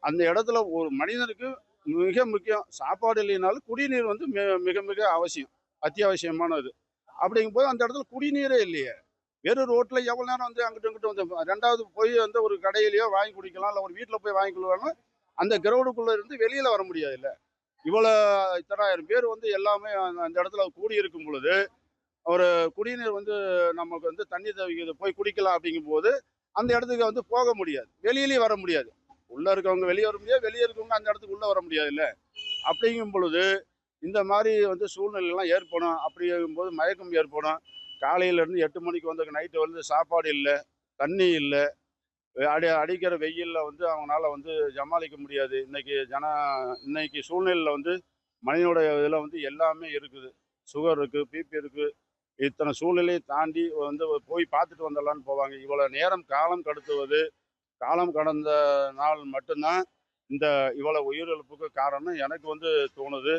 அந்த இடத்துல ஒரு மனிதனுக்கு மிக முக்கியம். சாப்பாடு இல்லைனாலும் குடிநீர் வந்து மிக மிக அவசியம். அத்தியாவசியமானது. அப்படிங்கும்போது அந்த இடத்துல குடிநீரே இல்லையே. வெறும் ரோட்ல எவ்வளோ நேரம் வந்து அங்கிட்டும் இங்கிட்டும் வந்து 2வது போய் வந்து ஒரு கடையிலயோ வாங்கி குடிக்கலாம். இல்ல ஒரு வீட்ல போய் வாங்கி கொள்வாங்க. அந்த கிரவுண்டுக்குள்ள இருந்து வெளியில வர முடியாதுல்ல. இவ்வளோ இத்தனாயிரம் பேர் வந்து எல்லாமே அந்த இடத்துல கூடியிருக்கும் பொழுது, ஒரு குடிநீர் வந்து நமக்கு வந்து தண்ணி தவிக்குது போய் குடிக்கலாம் அப்படிங்கும்போது, அந்த இடத்துக்கு வந்து போக முடியாது. வெளியிலயும் வர முடியாது. உள்ள இருக்கவங்க வெளிய வர முடியாது. வெளிய இருக்கவங்க அந்த இடத்துக்கு உள்ள வர முடியாதுல்ல. அப்படிங்கும் பொழுது, இந்த மாரி வந்து சூழ்நிலைலாம் ஏற்படும். அப்படிங்கும்போது மயக்கம் ஏற்படும். காலையில இருந்து 8 மணிக்கு வந்து நைட்டு வந்து சாப்பாடு இல்ல, தண்ணி இல்ல. அடிக்கிற வெயில்ல வந்து அவங்கனால வந்து சமாளிக்க முடியாது. இன்னைக்கு சூழ்நிலையில வந்து மனிதனுடைய இதில வந்து எல்லாமே இருக்குது. சுகர் இருக்கு, பிபி இருக்கு. இத்தன சூழ்நிலையை தாண்டி வந்து போய் பார்த்துட்டு வந்துடலான்னு போவாங்க. இவ்வளோ நேரம் காலம் கடத்துவது, காலம் கடந்த நாள் மட்டும் தான் இந்த இவ்வளவு உயிரிழப்புக்கு காரணம்னு எனக்கு வந்து தோணுது.